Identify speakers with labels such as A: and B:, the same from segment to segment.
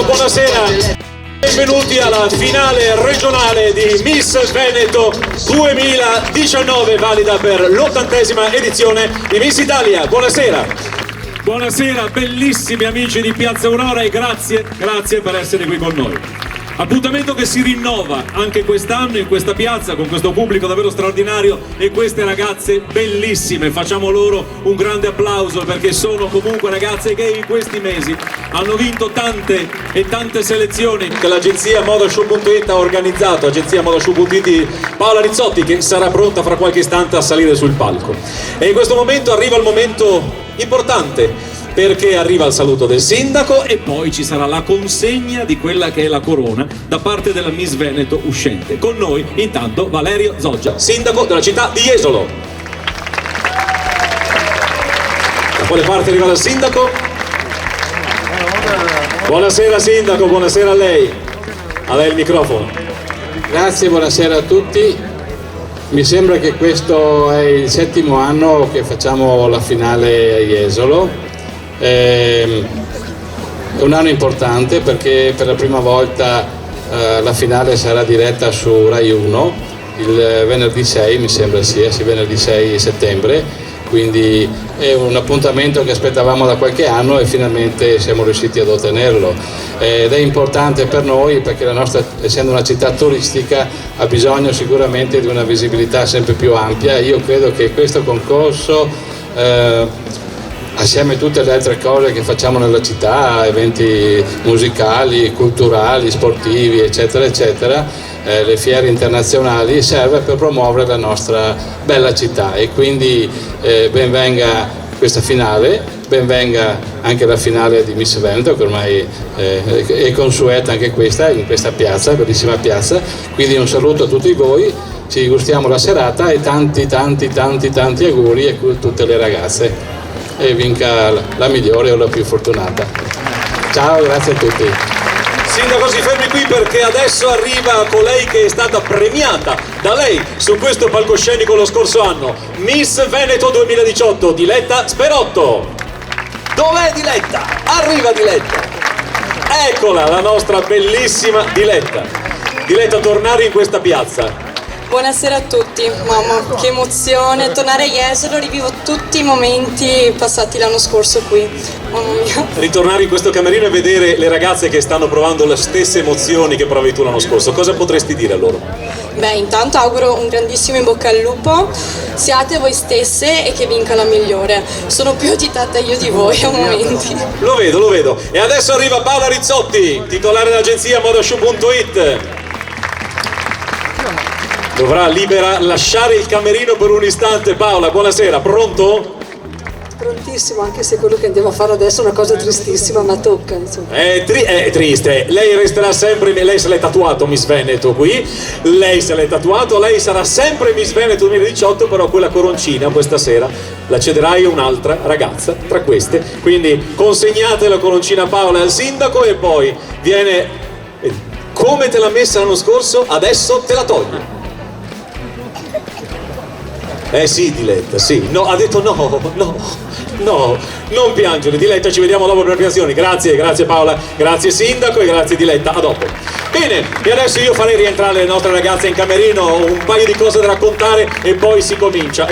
A: buonasera. Benvenuti alla finale regionale di Miss Veneto 2019, valida per l'80ª edizione di Miss Italia. Buonasera.
B: Buonasera bellissimi amici di Piazza Aurora e grazie per essere qui con noi. Appuntamento che si rinnova anche quest'anno in questa piazza con questo pubblico davvero straordinario e queste ragazze bellissime. Facciamo loro un grande applauso perché sono comunque ragazze che in questi mesi hanno vinto tante e tante selezioni
A: che l'agenzia Modashow.it ha organizzato, agenzia Modashow.it di Paola Rizzotti, che sarà pronta fra qualche istante a salire sul palco. E in questo momento arriva il momento importante, perché arriva il saluto del sindaco e poi ci sarà la consegna di quella che è la corona da parte della Miss Veneto uscente. Con noi intanto Valerio Zoggia, sindaco della città di Jesolo. Da quale parte arriva il sindaco? Buonasera sindaco, buonasera a lei. A lei il microfono.
C: Grazie, buonasera a tutti. Mi sembra che questo è il 7° anno che facciamo la finale a Jesolo. È un anno importante perché per la prima volta la finale sarà diretta su Rai 1 il venerdì 6, mi sembra sia, venerdì 6 settembre, quindi è un appuntamento che aspettavamo da qualche anno e finalmente siamo riusciti ad ottenerlo. Ed è importante per noi perché la nostra, essendo una città turistica, ha bisogno sicuramente di una visibilità sempre più ampia. Io credo che questo concorso assieme a tutte le altre cose che facciamo nella città, eventi musicali, culturali, sportivi, eccetera, eccetera, le fiere internazionali, serve per promuovere la nostra bella città e quindi ben venga questa finale, ben venga anche la finale di Miss Veneto, che ormai è consueta anche questa, in questa piazza, bellissima piazza, quindi un saluto a tutti voi, ci gustiamo la serata e tanti auguri a tutte le ragazze. E vinca la migliore o la più fortunata. Ciao, grazie a tutti.
A: Sindaco, si fermi qui perché adesso arriva colei che è stata premiata da lei su questo palcoscenico lo scorso anno, Miss Veneto 2018, Diletta Sperotto. Dov'è Diletta? Arriva Diletta. Eccola la nostra bellissima Diletta. Diletta, tornare in questa piazza.
D: Buonasera a tutti, mamma, che emozione, tornare a Jesolo, rivivo tutti i momenti passati l'anno scorso qui, mamma mia.
A: Ritornare in questo camerino e vedere le ragazze che stanno provando le stesse emozioni che provavi tu l'anno scorso, cosa potresti dire a loro?
D: Beh, intanto auguro un grandissimo in bocca al lupo, siate voi stesse e che vinca la migliore. Sono più agitata io di voi a momenti.
A: Lo vedo. E adesso arriva Paola Rizzotti, titolare dell'agenzia Modashow.it. Dovrà lasciare il camerino per un istante. Paola, buonasera, pronto?
E: Prontissimo, anche se quello che andiamo a fare adesso è una cosa tristissima, ma tocca, insomma.
A: È triste, lei resterà sempre, lei se l'è tatuato Miss Veneto qui, lei se l'è tatuato, lei sarà sempre Miss Veneto 2018, però quella coroncina questa sera la cederai a un'altra ragazza tra queste, quindi consegnate la coroncina a Paola e al sindaco e poi viene, come te l'ha messa l'anno scorso, adesso te la togli. Sì, Diletta, sì. No, ha detto no, non piangere, Diletta, ci vediamo dopo per le premiazioni. Grazie Paola, grazie sindaco e grazie Diletta, a dopo. Bene, e adesso io farei rientrare le nostre ragazze in camerino, un paio di cose da raccontare e poi si comincia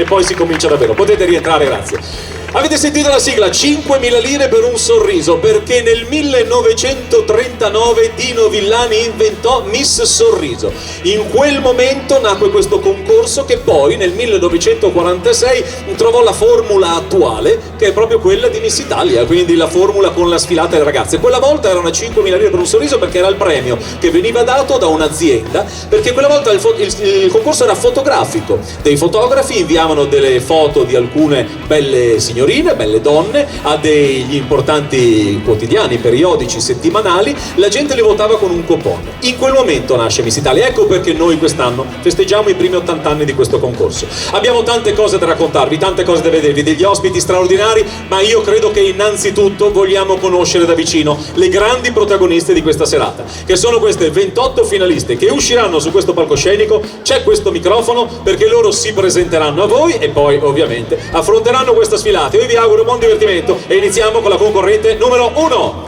A: davvero. Potete rientrare, grazie. Avete sentito la sigla? 5.000 lire per un sorriso, perché nel 1939 Dino Villani inventò Miss Sorriso. In quel momento nacque questo concorso che poi nel 1946 trovò la formula attuale, che è proprio quella di Miss Italia, quindi la formula con la sfilata delle ragazze. Quella volta erano 5.000 lire per un sorriso perché era il premio che veniva dato da un'azienda, perché quella volta il concorso era fotografico. Dei fotografi inviavano delle foto di alcune belle signorine, belle donne, a degli importanti quotidiani, periodici, settimanali, la gente li votava con un coupon. In quel momento nasce Miss Italia, ecco perché noi quest'anno festeggiamo i primi 80 anni di questo concorso. Abbiamo tante cose da raccontarvi, tante cose da vedervi, degli ospiti straordinari, ma io credo che innanzitutto vogliamo conoscere da vicino le grandi protagoniste di questa serata, che sono queste 28 finaliste che usciranno su questo palcoscenico. C'è questo microfono perché loro si presenteranno a voi e poi ovviamente affronteranno questa sfilata. Io vi auguro buon divertimento e iniziamo con la concorrente numero 1.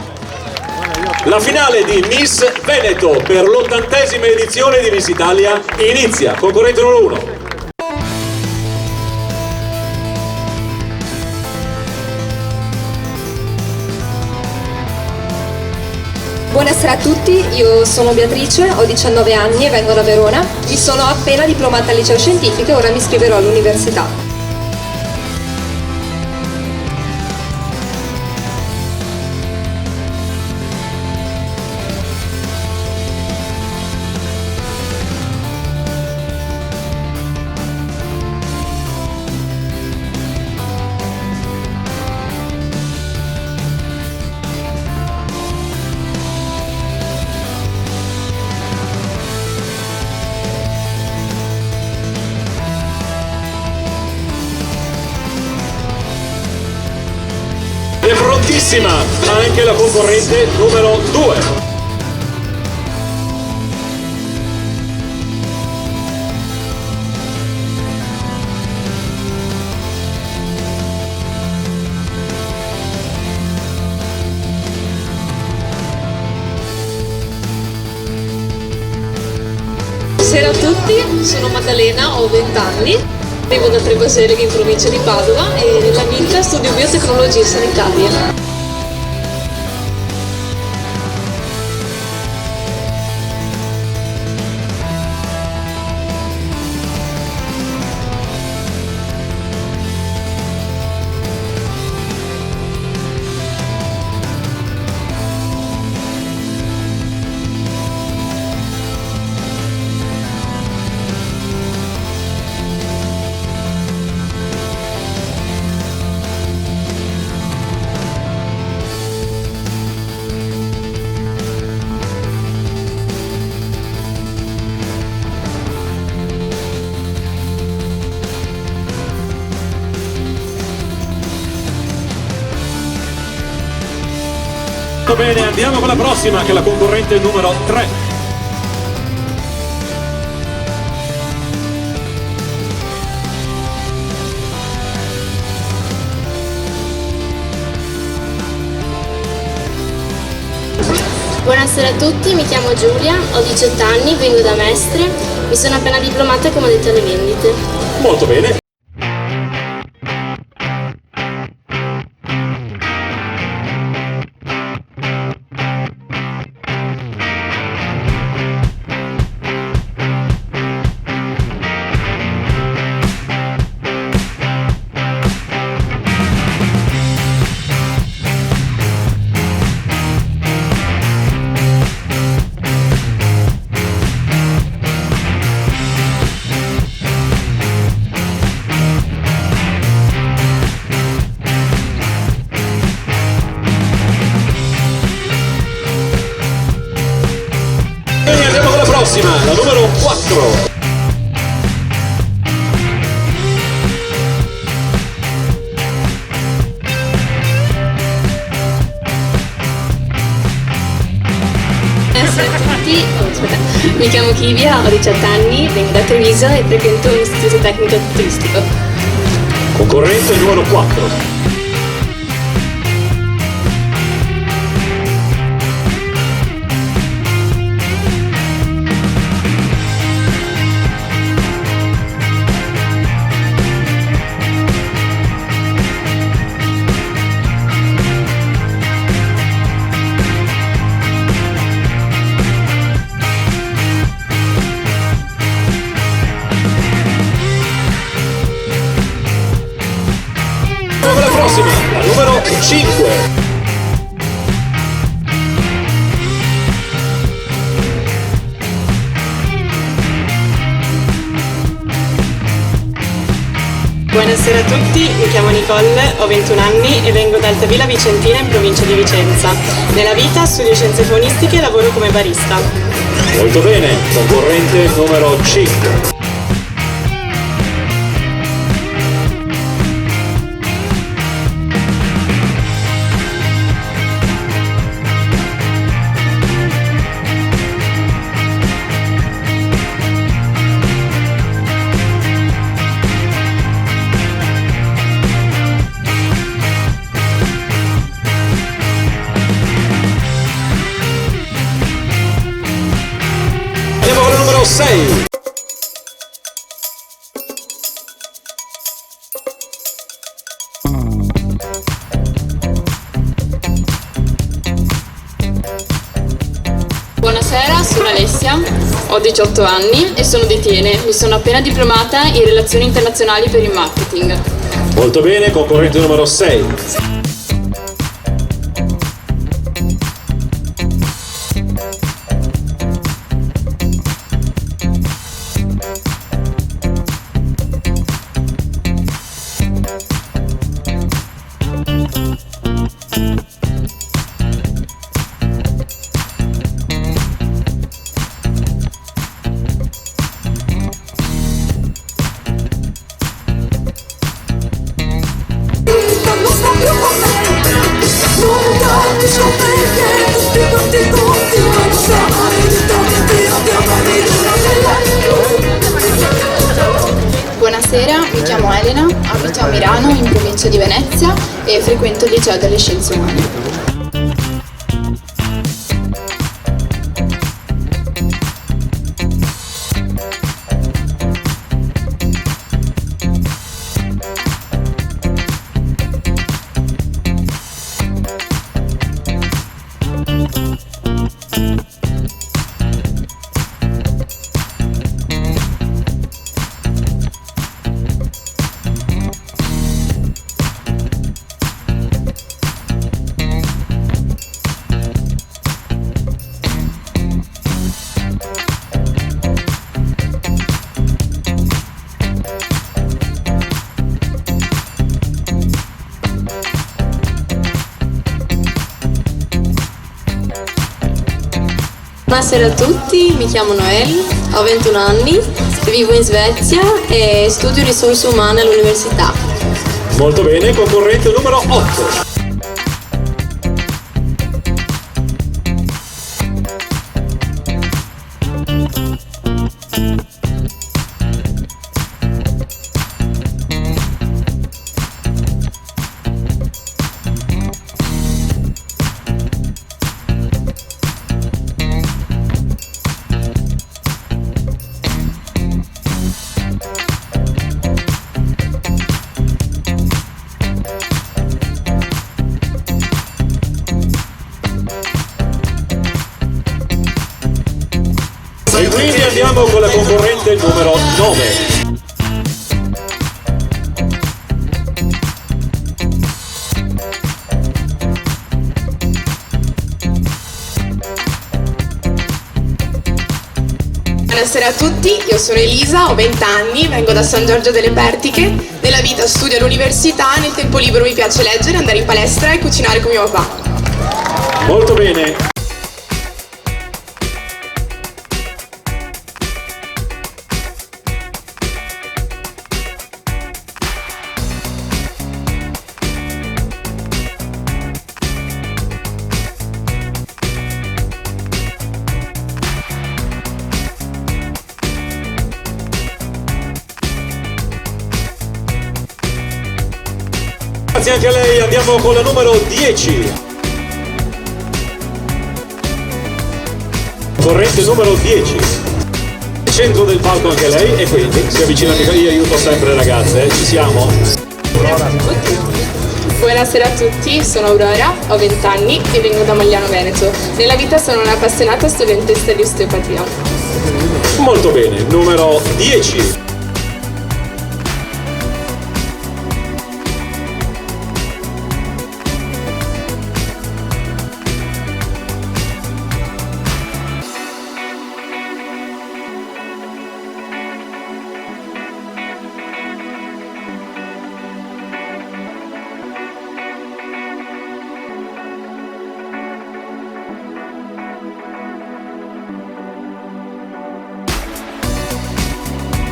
A: La finale di Miss Veneto per l'80ª edizione di Miss Italia inizia. Concorrente numero 1.
F: Buonasera a tutti, io sono Beatrice, ho 19 anni e vengo da Verona. Mi sono appena diplomata al liceo scientifico e ora mi iscriverò all'università.
A: È prontissima anche la concorrente numero 2.
G: Buonasera a tutti, sono Maddalena, ho 20 anni, vivo da Trebaseleghe in provincia di Padova e nella vita studio biotecnologie sanitarie.
B: Bene, andiamo con la prossima, che è la concorrente numero 3.
H: Buonasera a tutti, mi chiamo Giulia, ho 18 anni, vengo da Mestre, mi sono appena diplomata come addetta alle vendite.
A: Molto bene. Bene, andiamo con la prossima, la numero 4.
H: Buonasera a tutti, mi chiamo Kivia, ho 18 anni, vengo da Treviso e frequento un istituto tecnico turistico.
A: Concorrente numero 4. La prossima, la numero 5.
I: Buonasera a tutti, mi chiamo Nicole, ho 21 anni e vengo da Altavilla Vicentina in provincia di Vicenza. Nella vita studio scienze faunistiche e lavoro come barista.
A: Molto bene, concorrente numero 5. 6.
H: Buonasera, sono Alessia, ho 18 anni e sono di Tiene. Mi sono appena diplomata in relazioni internazionali per il marketing.
A: Molto bene, concorrente numero 6.
J: Buonasera, mi chiamo Elena, abito a Milano in provincia di Venezia e frequento il liceo delle scienze umane.
H: Buonasera a tutti, mi chiamo Noel, ho 21 anni, vivo in Svezia e studio risorse umane all'università.
A: Molto bene, concorrente numero 8. E quindi andiamo con la concorrente numero 9.
K: Buonasera a tutti, io sono Elisa, ho 20 anni, vengo da San Giorgio delle Pertiche. Nella vita studio all'università, nel tempo libero mi piace leggere, andare in palestra e cucinare con mio papà.
A: Molto bene. Grazie anche a lei, andiamo con la numero 10. Corrente numero 10. Centro del palco anche lei e quindi si avvicina anche io aiuto sempre le ragazze, ci siamo?
K: Buonasera a tutti, sono Aurora, ho 20 anni e vengo da Magliano Veneto. Nella vita sono un'appassionata studentessa di osteopatia.
A: Molto bene, numero 10.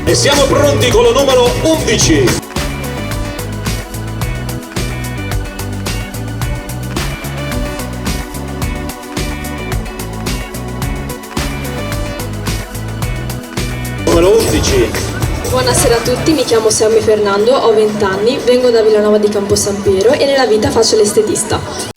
A: E siamo pronti con lo numero 11. Numero 11.
L: Buonasera a tutti, mi chiamo Sammy Fernando, ho 20 anni, vengo da Villanova di Campo San Piero e nella vita faccio l'estetista.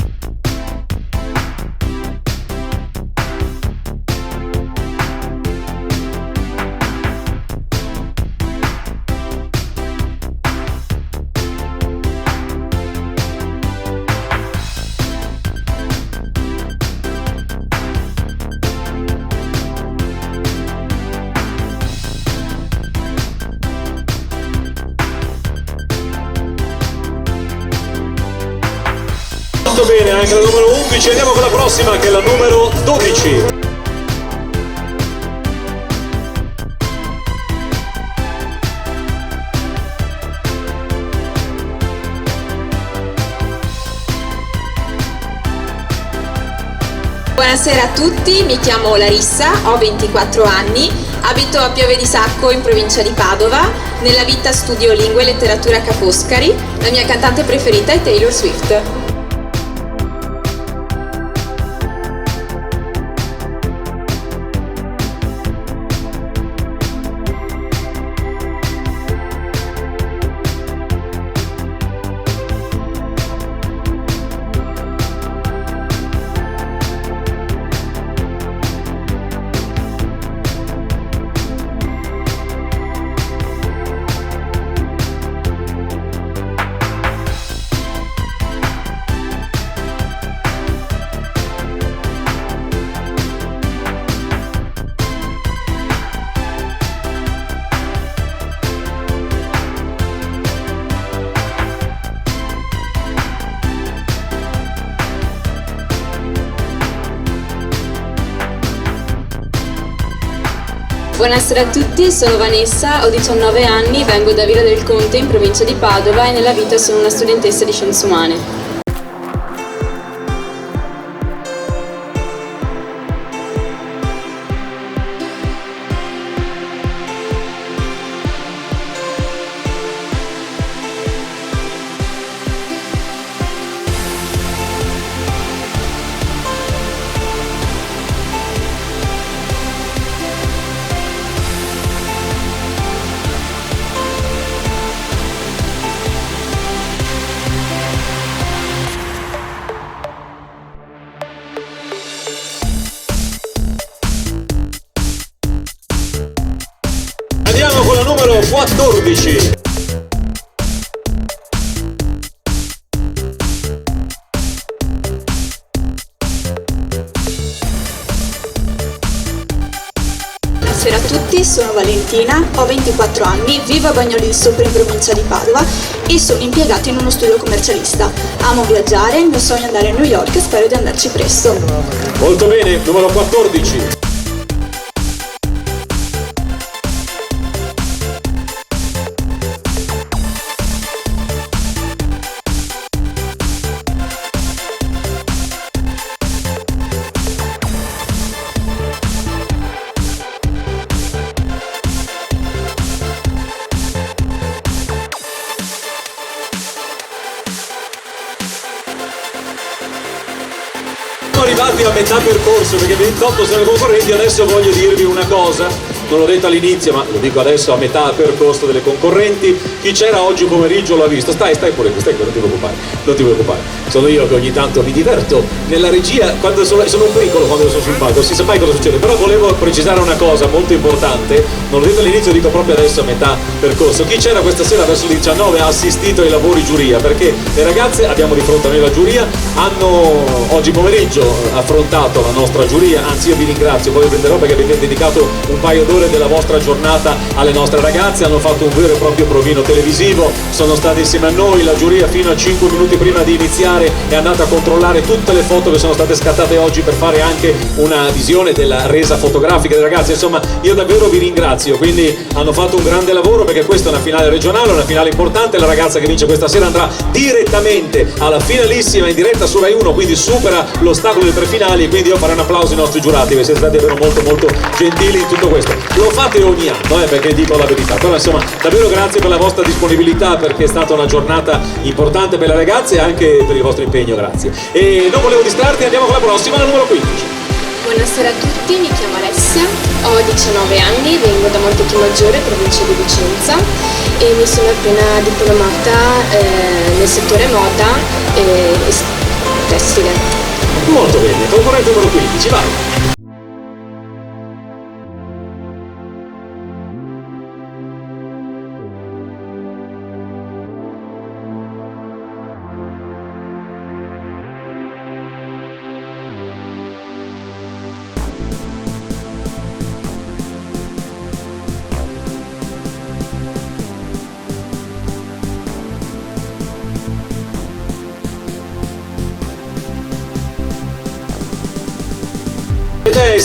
A: bene anche la numero 11, andiamo con la prossima che è la numero 12.
F: Buonasera a tutti, mi chiamo Larissa, ho 24 anni, abito a Pieve di Sacco in provincia di Padova, nella vita studio lingue e letteratura a Ca' Foscari, la mia cantante preferita è Taylor Swift.
L: Buonasera a tutti, sono Vanessa, ho 19 anni, vengo da Villa del Conte in provincia di Padova e nella vita sono una studentessa di Scienze Umane.
A: Andiamo con la numero 14.
M: Buonasera a tutti, sono Valentina, ho 24 anni, vivo a Bagnoli di Sopra in provincia di Padova e sono impiegata in uno studio commercialista. Amo viaggiare, il mio sogno è andare a New York e spero di andarci presto.
A: Molto bene, numero 14. Siamo arrivati a metà percorso perché 28 sono i concorrenti. Adesso voglio dirvi una cosa, non l'ho detto all'inizio ma lo dico adesso, a metà percorso delle concorrenti. Chi c'era oggi pomeriggio l'ha visto, stai pure qui, non ti preoccupare, sono io che ogni tanto mi diverto nella regia, quando sono un pericolo quando sono sul palco, si sa mai cosa succede. Però volevo precisare una cosa molto importante, non l'ho detto all'inizio, dico proprio adesso a metà percorso. Chi c'era questa sera verso le 19 ha assistito ai lavori giuria, perché le ragazze, abbiamo di fronte a noi la giuria, hanno oggi pomeriggio affrontato la nostra giuria, anzi io vi ringrazio, poi vi prenderò perché avete dedicato un paio d'ore della vostra giornata alle nostre ragazze, hanno fatto un vero e proprio provino televisivo, sono state insieme a noi, la giuria fino a 5 minuti prima di iniziare è andata a controllare tutte le foto che sono state scattate oggi per fare anche una visione della resa fotografica dei ragazzi. Insomma, io davvero vi ringrazio, quindi hanno fatto un grande lavoro perché questa è una finale regionale, una finale importante. La ragazza che vince questa sera andrà direttamente alla finalissima in diretta su Rai 1, quindi supera l'ostacolo delle prefinali, e quindi io farei un applauso ai nostri giurati che siete stati davvero molto gentili in tutto questo. Lo fate ogni anno, perché dico la verità, però insomma davvero grazie per la vostra disponibilità, perché è stata una giornata importante per le ragazze e anche per il vostro impegno, grazie. E non volevo distrarti, andiamo con la prossima, la numero 15.
H: Buonasera a tutti, mi chiamo Alessia, ho 19 anni, vengo da Montecchio-Maggiore, provincia di Vicenza, e mi sono appena diplomata nel settore moda e tessile.
A: Molto bene, concorrente numero 15, vai!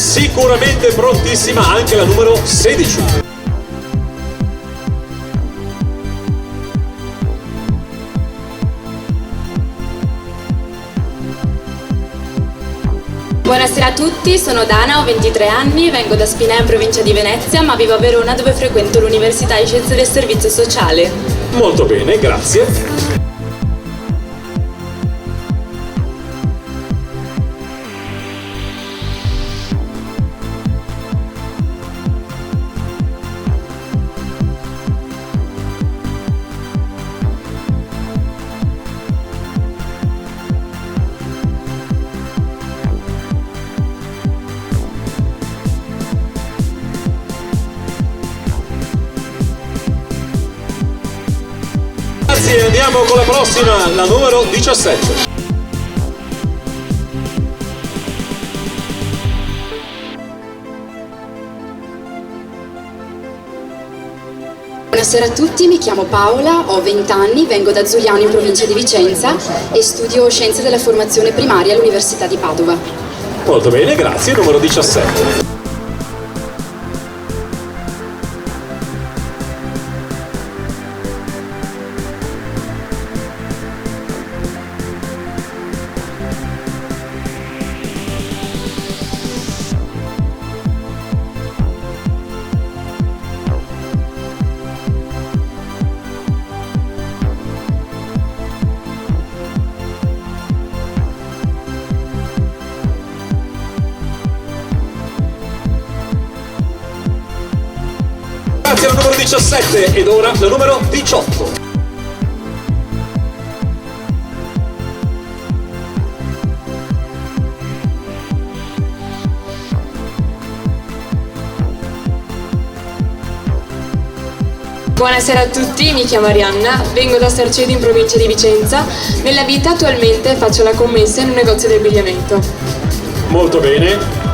A: sicuramente prontissima anche la numero 16.
N: Buonasera a tutti, sono Dana, ho 23 anni, vengo da Spinea in provincia di Venezia, ma vivo a Verona dove frequento l'Università di Scienze del Servizio Sociale.
A: Molto bene, grazie. Grazie, andiamo con la prossima, la numero 17.
O: Buonasera a tutti, mi chiamo Paola, ho 20 anni, vengo da Zugliano in provincia di Vicenza e studio Scienze della Formazione Primaria all'Università di Padova.
A: Molto bene, grazie, numero 17. Grazie al numero 17 ed ora la numero 18.
L: Buonasera a tutti, mi chiamo Arianna, vengo da Sarcedi in provincia di Vicenza. Nella vita attualmente faccio la commessa in un negozio di abbigliamento.
A: Molto bene.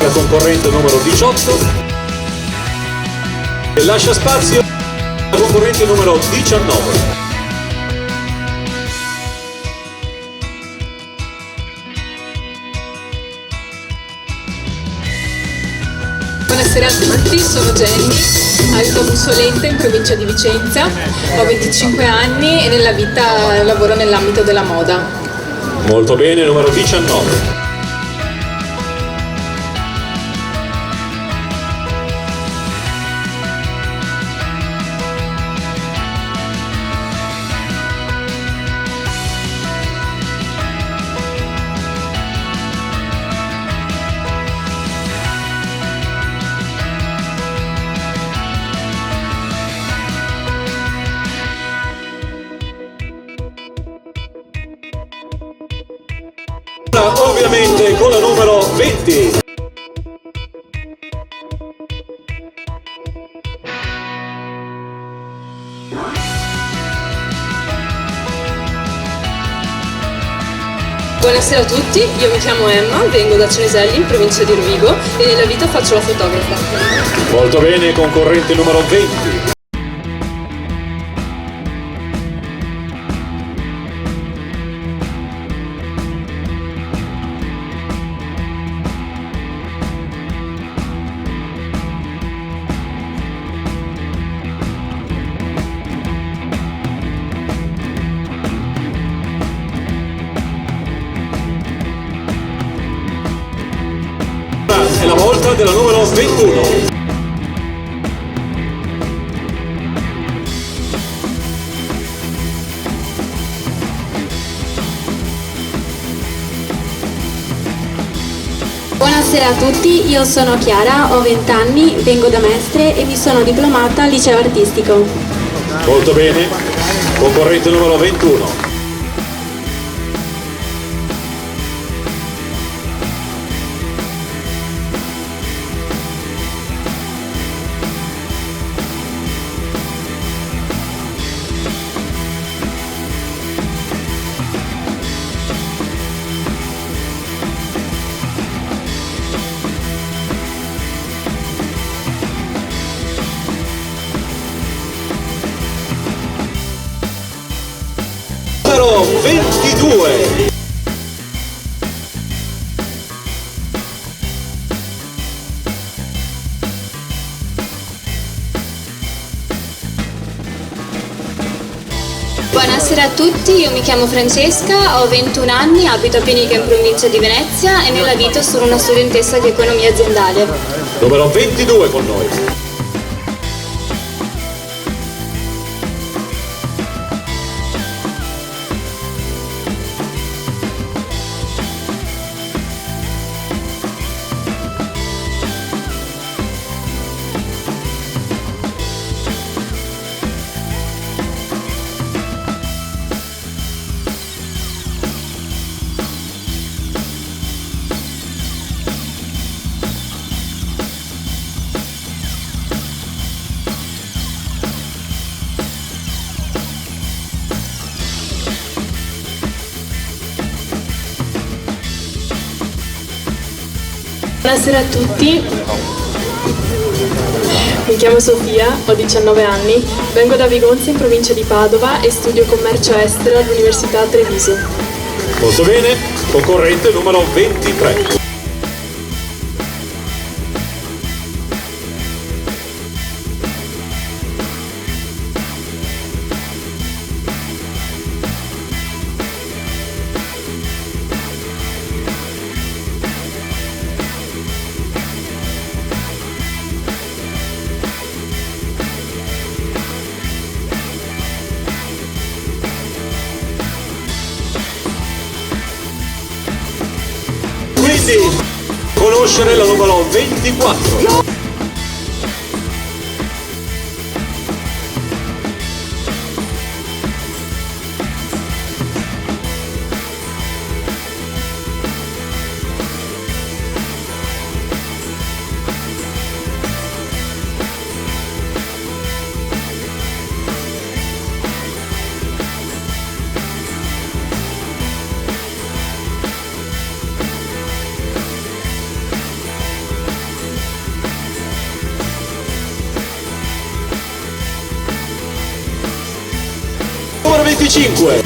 A: La concorrente numero 18 e lascia spazio alla concorrente numero 19.
G: Buonasera a tutti, sono Jenny, abito a Bussolente in provincia di Vicenza, ho 25 anni e nella vita lavoro nell'ambito della moda.
A: Molto bene, numero 19. Ovviamente con la numero 20.
L: Buonasera a tutti, io mi chiamo Emma, vengo da Ceneselli in provincia di Rovigo e nella vita faccio la fotografa.
A: Molto bene, concorrente numero 20. È la volta della numero 21.
P: Buonasera a tutti, io sono Chiara, ho 20 anni, vengo da Mestre e mi sono diplomata al liceo artistico.
A: Molto bene, concorrente numero 21. Numero 22.
N: Buonasera a tutti, io mi chiamo Francesca, ho 21 anni, abito a Pinica in provincia di Venezia e nella vita sono una studentessa di economia aziendale.
A: Numero 22 con noi.
G: Buonasera a tutti, mi chiamo Sofia, ho 19 anni, vengo da Vigonza in provincia di Padova e studio commercio estero all'Università Treviso.
A: Molto bene, concorrente numero 23. Quindi conoscere la numero 24. Numero 25.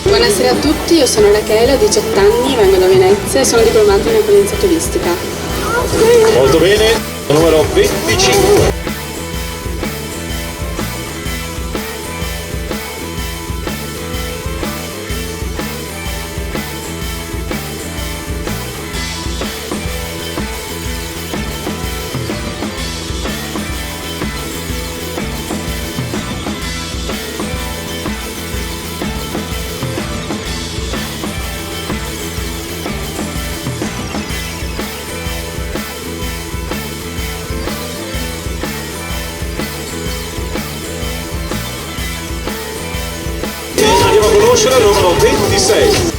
O: Buonasera a tutti, io sono Rachele, ho 18 anni, vengo da Venezia e sono diplomata in accoglienza turistica.
A: Molto bene, numero 25. Andiamo a conoscere il numero 26.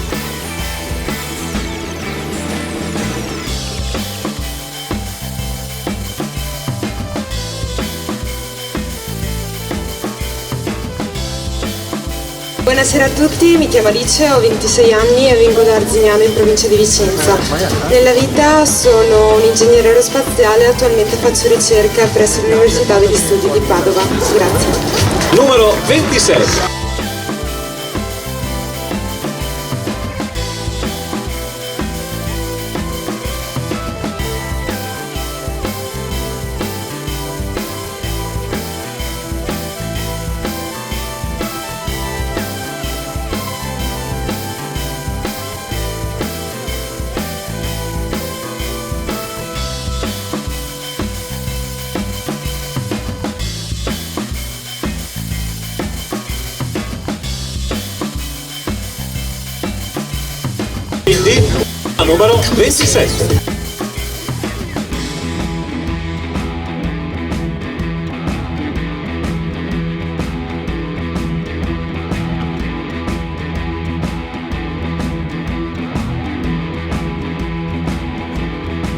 Q: Buonasera a tutti, mi chiamo Alice, ho 26 anni e vengo da Arzignano in provincia di Vicenza. Nella vita sono un ingegnere aerospaziale e attualmente faccio ricerca presso l'Università degli Studi di Padova. Grazie.
A: Numero 26. avanti, numero 27.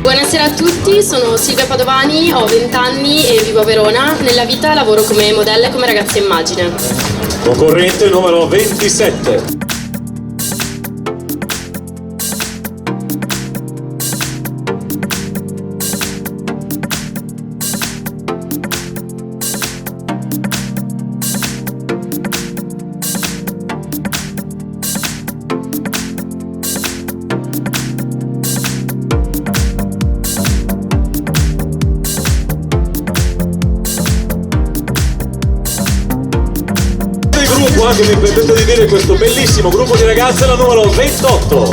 R: Buonasera a tutti, sono Silvia Padovani, ho 20 anni e vivo a Verona. Nella vita lavoro come modella e come ragazza immagine.
A: Concorrente numero 27. Anche mi permetto di dire questo bellissimo gruppo di ragazze, la numero 28.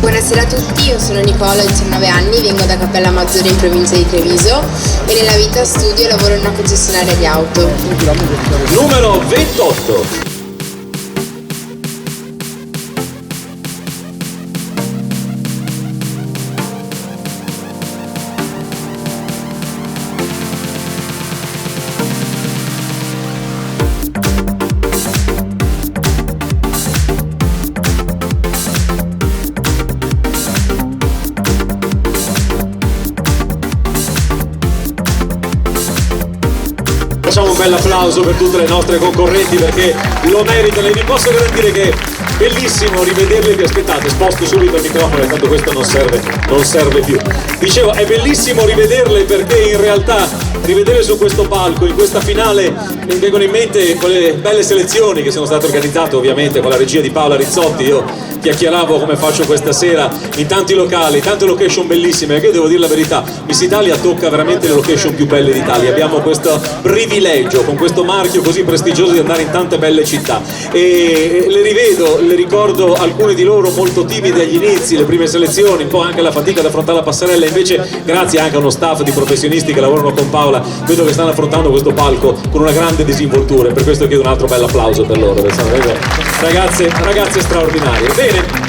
S: Buonasera a tutti, io sono Nicola, ho 19 anni, vengo da Cappella Maggiore in provincia di Treviso e nella vita studio e lavoro in una concessionaria di auto.
A: Numero 28. Facciamo un bel applauso per tutte le nostre concorrenti perché lo meritano e vi posso garantire che è bellissimo rivederle. Vi aspettate, sposto subito il microfono, tanto questo non serve più. Dicevo, è bellissimo rivederle perché in realtà rivedere su questo palco, in questa finale, mi vengono in mente quelle belle selezioni che sono state organizzate ovviamente con la regia di Paola Rizzotti. Io chiacchieravo come faccio questa sera in tanti locali, tante location bellissime, perché io devo dire la verità, Miss Italia tocca veramente le location più belle d'Italia. Abbiamo questo privilegio con questo marchio così prestigioso di andare in tante belle città e le rivedo, le ricordo alcune di loro molto timide agli inizi, le prime selezioni, un po' anche la fatica ad affrontare la passerella, invece grazie anche a uno staff di professionisti che lavorano con Paola vedo che stanno affrontando questo palco con una grande disinvoltura e per questo chiedo un altro bel applauso per loro, ragazze straordinarie. Bene,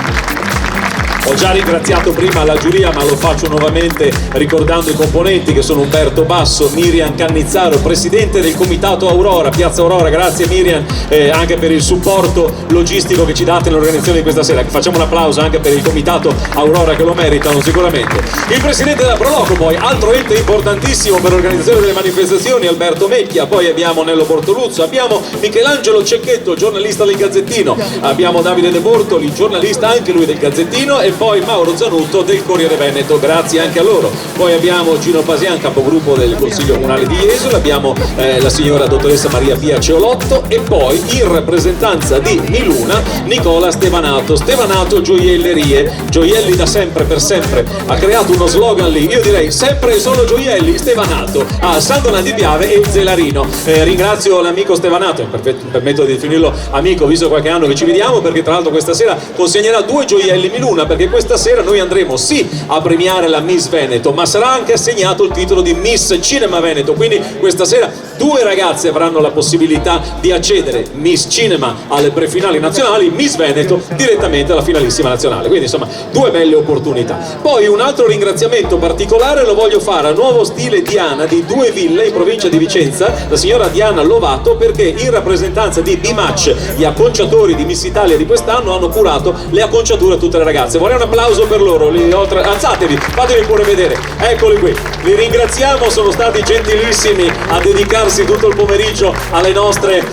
A: ho già ringraziato prima la giuria ma lo faccio nuovamente ricordando i componenti che sono Umberto Basso, Miriam Cannizzaro, presidente del comitato Aurora, Piazza Aurora. Grazie Miriam anche per il supporto logistico che ci date nell'organizzazione di questa sera. Facciamo un applauso anche per il comitato Aurora che lo meritano sicuramente. Il presidente della Proloco poi, altro ente importantissimo per l'organizzazione delle manifestazioni, Alberto Mecchia, poi abbiamo Nello Bortoluzzo, abbiamo Michelangelo Cecchetto, giornalista del Gazzettino, abbiamo Davide De Bortoli, giornalista anche lui del Gazzettino e poi Mauro Zanutto del Corriere Veneto, grazie anche a loro. Poi abbiamo Gino Pasian, capogruppo del Consiglio Comunale di Jesolo, abbiamo la signora dottoressa Maria Pia Ceolotto e poi in rappresentanza di Miluna Nicola Stevanato. Stevanato Gioiellerie, gioielli da sempre per sempre, ha creato uno slogan lì, io direi sempre e solo gioielli Stevanato a San Donà di Piave e Zelarino. Ringrazio l'amico Stevanato, permetto di definirlo amico visto qualche anno che ci vediamo, perché tra l'altro questa sera consegnerà 2 gioielli Miluna, perché questa sera noi andremo sì a premiare la Miss Veneto, ma sarà anche assegnato il titolo di Miss Cinema Veneto, quindi questa sera 2 ragazze avranno la possibilità di accedere, Miss Cinema alle prefinali nazionali, Miss Veneto direttamente alla finalissima nazionale, quindi insomma 2 belle opportunità. Poi un altro ringraziamento particolare lo voglio fare a Nuovo Stile Diana di Due Ville in provincia di Vicenza, la signora Diana Lovato, perché in rappresentanza di B-Match, gli acconciatori di Miss Italia di quest'anno, hanno curato le acconciature a tutte le ragazze. Vorrei un applauso per loro, alzatevi, fatevi pure vedere, eccoli qui, li ringraziamo, sono stati gentilissimi a dedicarsi tutto il pomeriggio alle nostre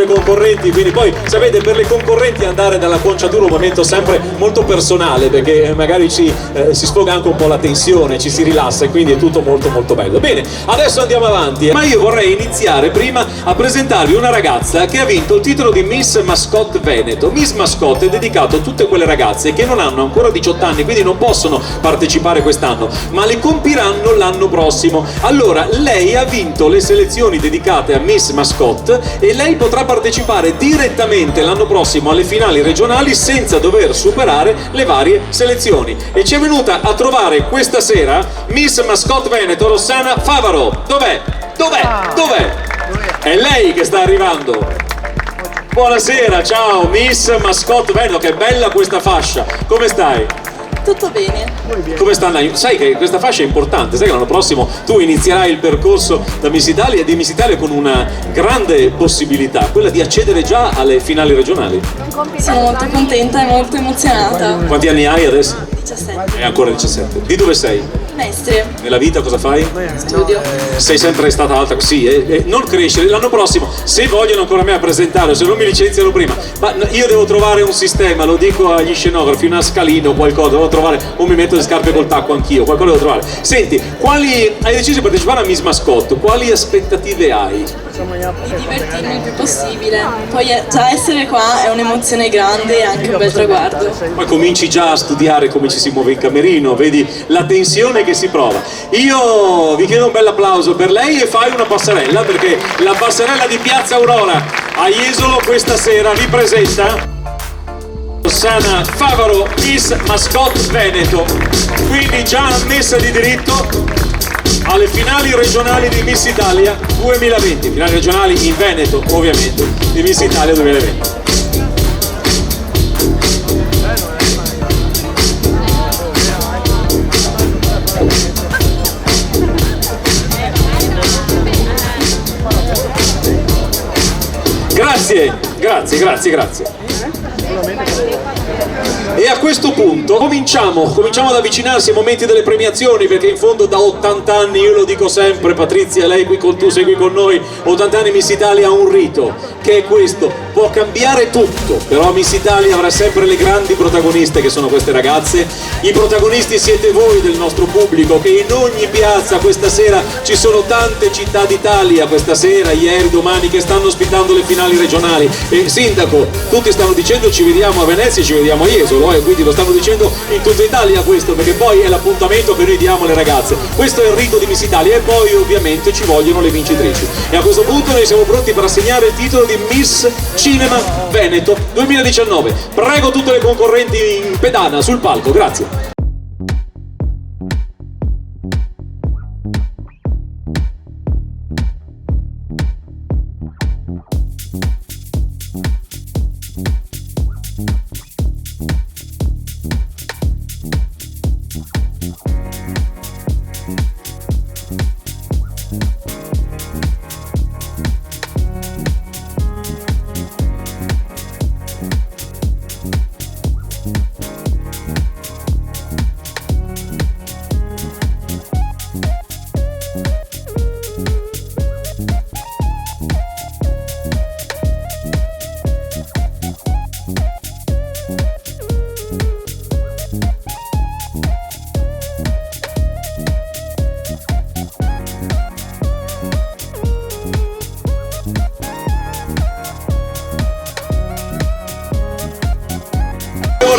A: concorrenti, quindi poi sapete per le concorrenti andare dall'acconciatura è un momento sempre molto personale, perché magari si sfoga anche un po' la tensione, ci si rilassa e quindi è tutto molto molto bello. Bene, adesso andiamo avanti, ma io vorrei iniziare prima a presentarvi una ragazza che ha vinto il titolo di Miss Mascotte Veneto. Miss Mascotte è dedicato a tutte quelle ragazze che non hanno ancora 18 anni, quindi non possono partecipare quest'anno, ma le compiranno l'anno prossimo. Allora, lei ha vinto le selezioni dedicate a Miss Mascotte e lei potrà partecipare direttamente l'anno prossimo alle finali regionali senza dover superare le varie selezioni. E ci è venuta a trovare questa sera Miss Mascotte Veneto Rossana Favaro. Dov'è? È lei che sta arrivando. Buonasera, ciao, Miss Mascotte Veneto, che bella questa fascia. Come stai?
D: Tutto bene.
A: Come sta andando? Sai che questa fascia è importante, sai che l'anno prossimo tu inizierai il percorso da Miss Italia e di Miss Italia con una grande possibilità, quella di accedere già alle finali regionali.
D: Sono molto contenta e molto emozionata.
A: Quanti anni hai adesso?
D: 17.
A: È ancora 17. Di dove sei?
D: Mestre.
A: Nella vita cosa fai?
D: Studio.
A: Sei sempre stata alta così, non crescere. L'anno prossimo, se vogliono ancora me a presentare, se non mi licenziano prima, ma io devo trovare un sistema, lo dico agli scenografi, una scalina o qualcosa, devo trovare, o mi metto le scarpe col tacco anch'io, qualcosa devo trovare. Senti, hai deciso di partecipare a Miss Mascotte, quali aspettative hai?
D: Di divertirmi il più possibile. Poi già essere qua è un'emozione grande e anche un bel traguardo.
A: Poi cominci già a studiare come ci si muove in camerino, vedi la tensione che si prova. Io vi chiedo un bel applauso per lei e fai una passerella, perché la passerella di Piazza Aurora a Jesolo questa sera vi presenta Rossana Favaro, Miss Mascotte Veneto, quindi già ammessa di diritto alle finali regionali di Miss Italia 2020, finali regionali in Veneto ovviamente, di Miss Italia 2020. Grazie. E a questo punto cominciamo ad avvicinarsi ai momenti delle premiazioni, perché in fondo da 80 anni, io lo dico sempre, Patrizia, lei tu sei qui con noi, 80 anni Miss Italia ha un rito, che è questo: può cambiare tutto, però Miss Italia avrà sempre le grandi protagoniste che sono queste ragazze. I protagonisti siete voi del nostro pubblico, che in ogni piazza questa sera ci sono tante città d'Italia, questa sera, ieri, domani, che stanno ospitando le finali regionali. E sindaco, tutti stanno dicendo ci vediamo a Venezia e ci vediamo a Jesolo, e quindi lo stanno dicendo in tutta Italia questo, perché poi è l'appuntamento che noi diamo alle ragazze. Questo è il rito di Miss Italia, e poi ovviamente ci vogliono le vincitrici. E a questo punto noi siamo pronti per assegnare il titolo di Miss Cinema Veneto 2019. Prego tutte le concorrenti in pedana sul palco, grazie.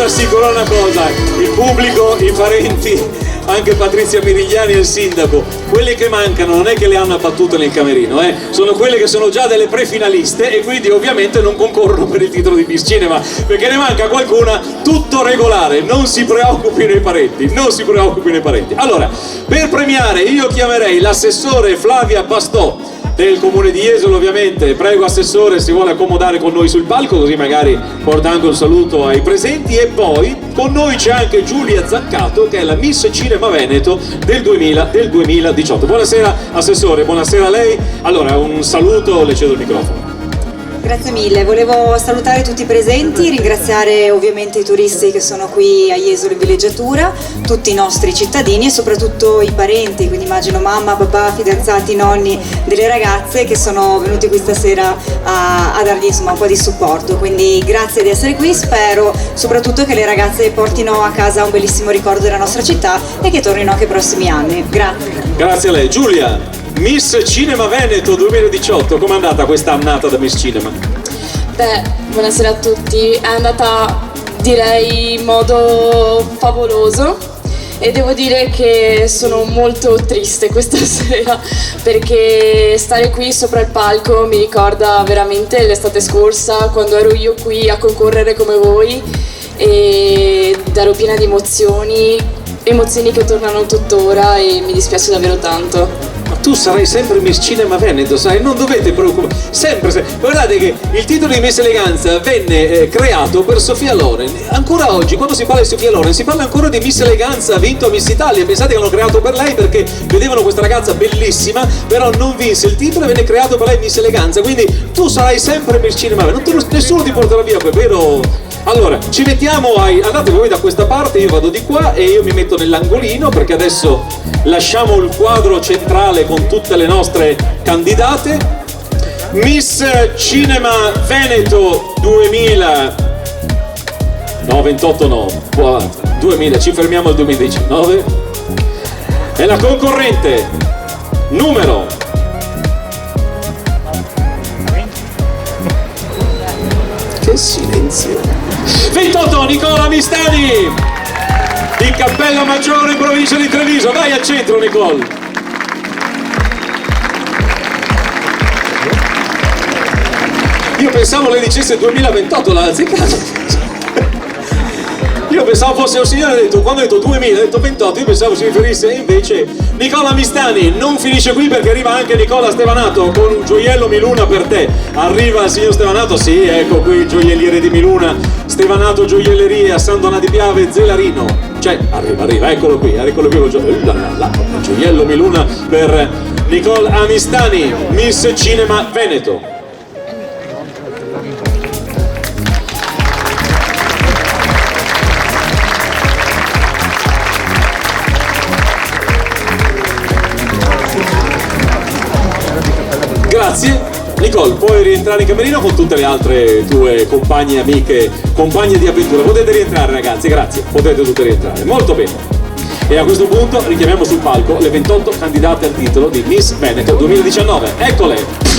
A: Assicuro una cosa, il pubblico, i parenti, anche Patrizia Mirigliani e il sindaco, quelle che mancano non è che le hanno abbattute nel camerino, sono quelle che sono già delle prefinaliste e quindi ovviamente non concorrono per il titolo di Miss Cinema, perché ne manca qualcuna. Tutto regolare, non si preoccupino i parenti, Allora, per premiare io chiamerei l'assessore Flavia Pastò del comune di Jesolo, ovviamente. Prego assessore, si vuole accomodare con noi sul palco, così magari porta anche un saluto ai presenti. E poi con noi c'è anche Giulia Zaccato, che è la Miss Cinema Veneto del 2018. Buonasera assessore, buonasera a lei. Allora, un saluto, le cedo il microfono.
T: Grazie mille, volevo salutare tutti i presenti, ringraziare ovviamente i turisti che sono qui a Jesolo in villeggiatura, tutti i nostri cittadini e soprattutto i parenti, quindi immagino mamma, papà, fidanzati, nonni delle ragazze che sono venuti qui stasera a dargli insomma un po' di supporto, quindi grazie di essere qui, spero soprattutto che le ragazze portino a casa un bellissimo ricordo della nostra città e che tornino anche i prossimi anni. Grazie.
A: Grazie a lei. Giulia, Miss Cinema Veneto 2018, com'è andata questa annata da Miss Cinema?
L: Beh, buonasera a tutti, è andata direi in modo favoloso e devo dire che sono molto triste questa sera perché stare qui sopra il palco mi ricorda veramente l'estate scorsa quando ero io qui a concorrere come voi ed ero piena di emozioni che tornano tuttora e mi dispiace davvero tanto.
A: Ma tu sarai sempre Miss Cinema Veneto, sai, non dovete preoccupare, sempre. Guardate che il titolo di Miss Eleganza venne creato per Sofia Loren. Ancora oggi, quando si parla di Sofia Loren, si parla ancora di Miss Eleganza, ha vinto a Miss Italia. Pensate che l'hanno creato per lei perché vedevano questa ragazza bellissima, però non vinse il titolo e venne creato per lei Miss Eleganza. Quindi tu sarai sempre Miss Cinema Veneto, nessuno ti porterà via, vero? Allora, ci mettiamo andate voi da questa parte, io vado di qua e io mi metto nell'angolino, perché adesso lasciamo il quadro centrale con tutte le nostre candidate. Miss Cinema Veneto 2000, no 28 no, 2000, ci fermiamo al 2019. E la concorrente numero 28, Nicola Mistani di Cappella Maggiore in provincia di Treviso. Vai al centro, Nicole. Io pensavo lei dicesse 2028, l'ha azzeccato. Io pensavo fosse un signore, ha detto, quando ha detto 2000, ha detto 28, io pensavo si riferisse, invece Nicola Mistani non finisce qui, perché arriva anche Nicola Stevanato con un gioiello Miluna per te. Arriva il signor Stevanato, sì, ecco qui il gioielliere di Miluna, Stevanato Gioielleria, San Donà di Piave, Zelarino. Cioè, arriva, eccolo qui col gioiello Miluna per Nicola Mistani, Miss Cinema Veneto. Grazie. Nicole, puoi rientrare in camerino con tutte le altre tue compagne, amiche, compagne di avventura. Potete rientrare, ragazzi, grazie. Potete tutte rientrare. Molto bene. E a questo punto richiamiamo sul palco le 28 candidate al titolo di Miss Veneto 2019. Eccole!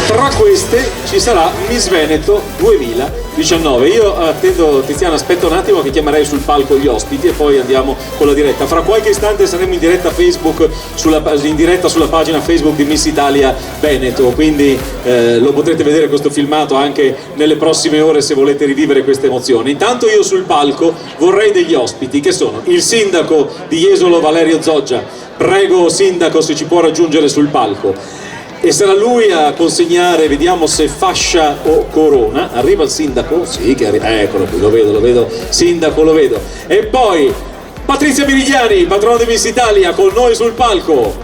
A: Tra queste ci sarà Miss Veneto 2019. Io attendo, Tiziana, aspetta un attimo che chiamerei sul palco gli ospiti e poi andiamo con la diretta. Fra qualche istante saremo in diretta Facebook, in diretta sulla pagina Facebook di Miss Italia Veneto, quindi lo potrete vedere questo filmato anche nelle prossime ore se volete rivivere queste emozioni. Intanto io sul palco vorrei degli ospiti che sono il sindaco di Jesolo Valerio Zoggia. Prego sindaco se ci può raggiungere sul palco. E sarà lui a consegnare, vediamo se fascia o corona. Arriva il sindaco? Sì, che arriva. Eccolo qui, lo vedo, sindaco, lo vedo. E poi Patrizia Mirigliani, patrona di Miss Italia, con noi sul palco.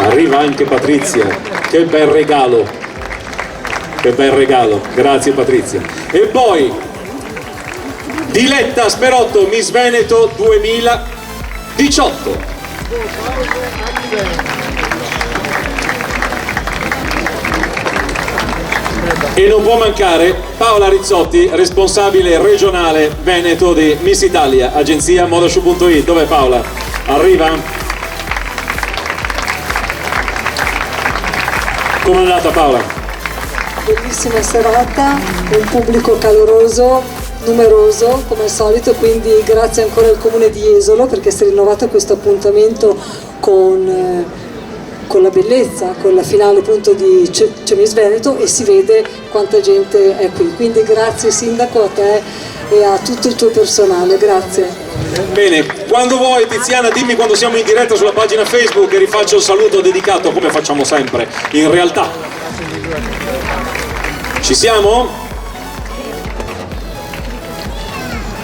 A: Arriva anche Patrizia, che bel regalo, grazie Patrizia. E poi Diletta Sperotto, Miss Veneto 2018. E non può mancare Paola Rizzotti, responsabile regionale Veneto di Miss Italia, agenzia Modashow.it. Dov'è Paola? Arriva? Com'è andata Paola?
E: Bellissima serata, un pubblico caloroso, numeroso come al solito, quindi grazie ancora al Comune di Jesolo perché si è rinnovato questo appuntamento con la bellezza, con la finale appunto di Miss Veneto, e si vede quanta gente è qui. Quindi grazie sindaco a te, e a tutto il tuo personale. Grazie.
A: Bene, quando vuoi Tiziana dimmi quando siamo in diretta sulla pagina Facebook e rifaccio il saluto dedicato come facciamo sempre, in realtà. Ci siamo?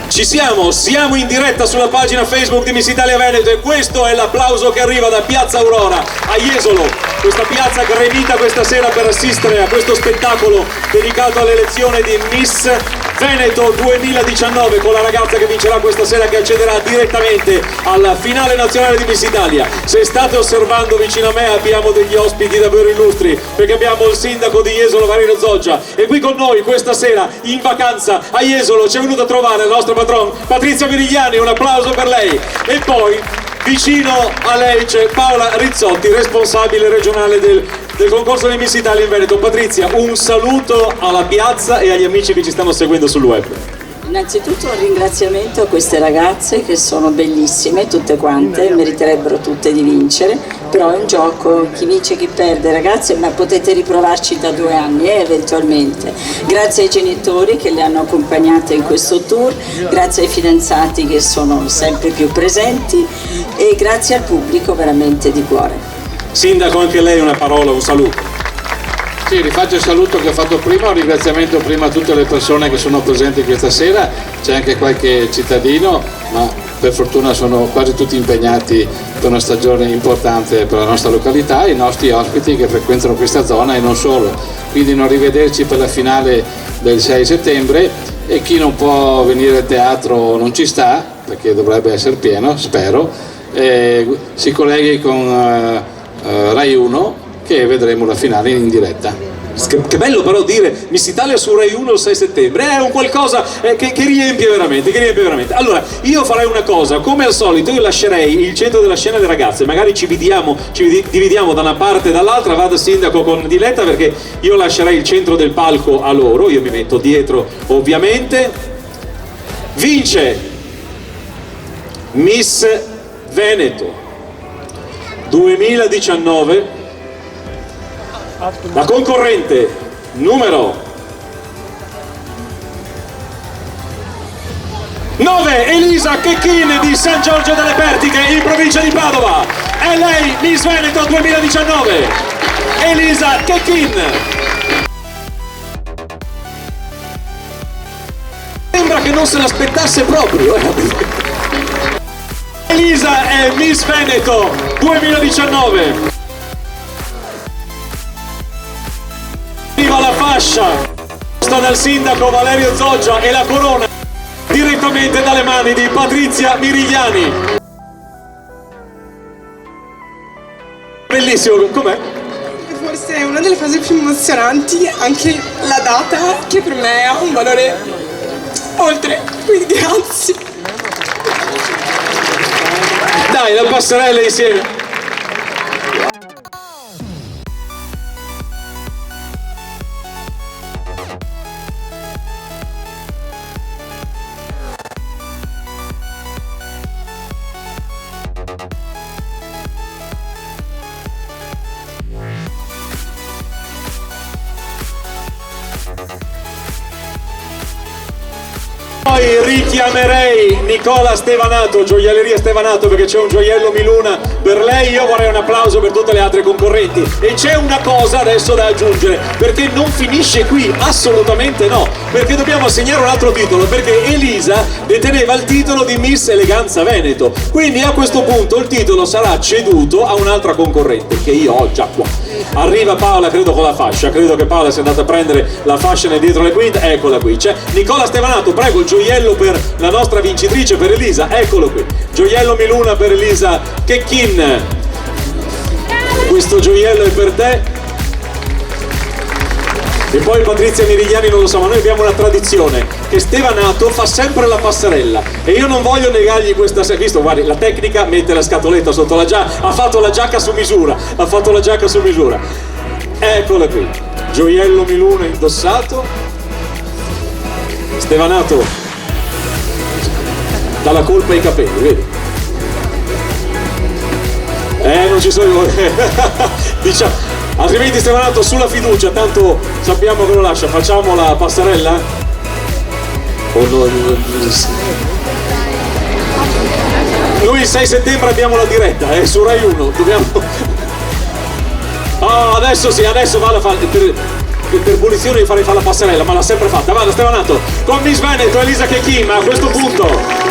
A: Ci siamo, siamo in diretta sulla pagina Facebook di Miss Italia Veneto e questo è l'applauso che arriva da Piazza Aurora a Jesolo, questa piazza gremita questa sera per assistere a questo spettacolo dedicato all'elezione di Miss Veneto 2019 con la ragazza che vincerà questa sera, che accederà direttamente alla finale nazionale di Miss Italia. Se state osservando vicino a me abbiamo degli ospiti davvero illustri, perché abbiamo il sindaco di Jesolo Valerio Zoggia e qui con noi questa sera in vacanza a Jesolo ci è venuta a trovare la nostra patron Patrizia Mirigliani, un applauso per lei. E poi vicino a lei c'è Paola Rizzotti, responsabile regionale del concorso di Miss Italia in Veneto. Patrizia, un saluto alla piazza e agli amici che ci stanno seguendo sul web.
U: Innanzitutto un ringraziamento a queste ragazze che sono bellissime, tutte quante, meriterebbero tutte di vincere, però è un gioco, chi vince chi perde ragazze, ma potete riprovarci da 2 anni eventualmente. Grazie ai genitori che le hanno accompagnate in questo tour, grazie ai fidanzati che sono sempre più presenti e grazie al pubblico veramente di cuore.
A: Sindaco, anche lei una parola, un saluto.
C: Sì, rifaccio il saluto che ho fatto prima, un ringraziamento prima a tutte le persone che sono presenti questa sera, c'è anche qualche cittadino, ma per fortuna sono quasi tutti impegnati per una stagione importante per la nostra località, i nostri ospiti che frequentano questa zona e non solo, quindi non rivederci per la finale del 6 settembre e chi non può venire al teatro non ci sta, perché dovrebbe essere pieno, spero, si colleghi con Rai 1 che vedremo la finale in diretta.
A: Che bello però dire Miss Italia su Rai 1 il 6 settembre, è un qualcosa che riempie veramente, Allora, io farei una cosa, come al solito io lascerei il centro della scena alle ragazze, magari ci dividiamo da una parte e dall'altra, vado sindaco con Diletta perché io lascerei il centro del palco a loro, io mi metto dietro ovviamente. Vince Miss Veneto 2019 la concorrente numero 9, Elisa Checchin di San Giorgio delle Pertiche in provincia di Padova. È lei Miss Veneto 2019, Elisa Checchin. Sembra che non se l'aspettasse proprio. Elisa è Miss Veneto 2019. Arriva la fascia sta dal sindaco Valerio Zoggia e la corona direttamente dalle mani di Patrizia Mirigliani. Bellissimo, com'è?
K: Forse è una delle fasi più emozionanti, anche la data che per me ha un valore oltre, quindi grazie.
A: Dai, la passerella insieme. Poi richiamerei Nicola Stevanato, gioielleria Stevanato, perché c'è un gioiello Miluna per lei. Io vorrei un applauso per tutte le altre concorrenti. E c'è una cosa adesso da aggiungere, perché non finisce qui, assolutamente no, perché dobbiamo assegnare un altro titolo, perché Elisa deteneva il titolo di Miss Eleganza Veneto, quindi a questo punto il titolo sarà ceduto a un'altra concorrente che io ho già qua. Arriva Paola, credo con la fascia, credo che Paola sia andata a prendere la fascia nel dietro le quinte, eccola qui, c'è Nicola Stevanato, prego il gioiello per la nostra vincitrice, per Elisa, eccolo qui, gioiello Miluna per Elisa Checchin, questo gioiello è per te. E poi Patrizia Mirigliani non lo sa, ma noi abbiamo una tradizione che Stevanato fa sempre la passerella e io non voglio negargli questa, visto, guardi, la tecnica, mette la scatoletta sotto la giacca, ha fatto la giacca su misura, eccola qui, gioiello Miluna indossato. Stevanato dà la colpa ai capelli, vedi? Non ci sono diciamo. Altrimenti Stevanato sulla fiducia, tanto sappiamo che lo lascia, facciamo la passerella? Noi il 6 settembre abbiamo la diretta, su Rai 1, dobbiamo... Oh, adesso sì, adesso vado a fare... Per punizione gli farei fare la passerella, ma l'ha sempre fatta. Vado, Stevanato, con Miss Veneto, Elisa Chechin, a questo punto...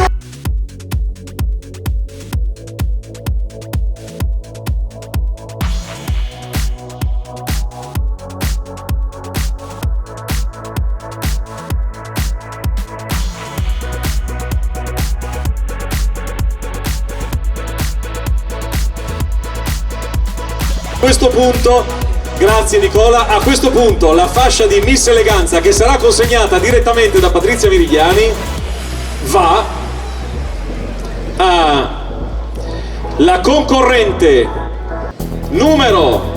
A: A questo punto, grazie Nicola, a questo punto la fascia di Miss Eleganza che sarà consegnata direttamente da Patrizia Mirigliani va alla concorrente numero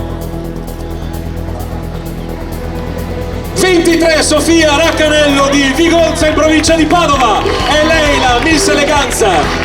A: 23, Sofia Raccanello di Vigolza in provincia di Padova. È lei la Miss Eleganza.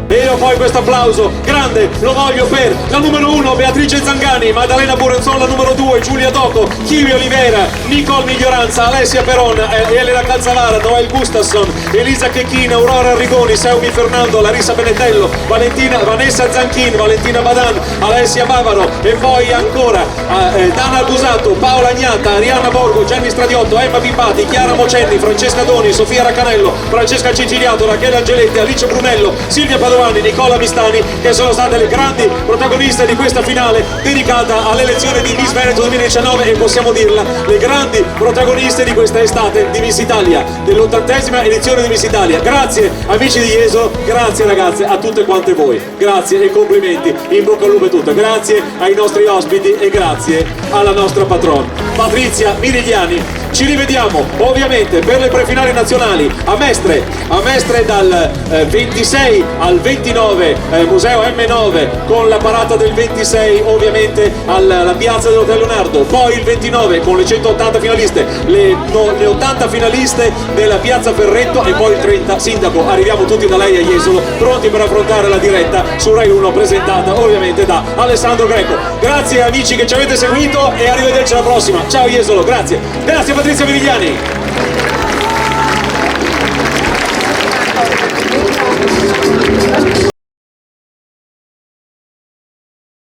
A: E io poi questo applauso grande lo voglio per la numero 1 Beatrice Zangani, Maddalena Burenzon la numero 2, Giulia Doco, Chivi Olivera, Nicole Miglioranza, Alessia Peron, Elena Calzavara, Noel Gustafsson, Elisa Chechin, Aurora Arrigoni, Seumi Fernando, Larissa Benetello, Vanessa Zanchin, Valentina Badan, Alessia Bavaro e poi ancora Dana Busato, Paola Agnata, Arianna Borgo, Gianni Stradiotto, Emma Vimpati, Chiara Mocenni, Francesca Doni, Sofia Raccanello, Francesca Ciciliato, Rachele Angeletti, Alice Brunello, Silvia Padovani, Nicola Mistani, che sono state le grandi protagoniste di questa finale dedicata all'elezione di Miss Veneto 2019 e possiamo dirla, le grandi protagoniste di questa estate di Miss Italia, dell'80ª edizione di Miss Italia. Grazie amici di Jesolo, grazie ragazze a tutte quante voi, grazie e complimenti, in bocca al lupo e tutto, grazie ai nostri ospiti e grazie alla nostra patron Patrizia Mirigliani. Ci rivediamo ovviamente per le prefinali nazionali a Mestre dal 26 al 29 Museo M9 con la parata del 26 ovviamente alla piazza dell'Hotel Leonardo, poi il 29 con le 180 finaliste, le 80 finaliste della piazza Ferretto e poi il 30 sindaco. Arriviamo tutti da lei a Jesolo pronti per affrontare la diretta su Rai 1 presentata ovviamente da Alessandro Greco. Grazie amici che ci avete seguito e arrivederci alla prossima. Ciao Jesolo, grazie Patrizia Mirigliani.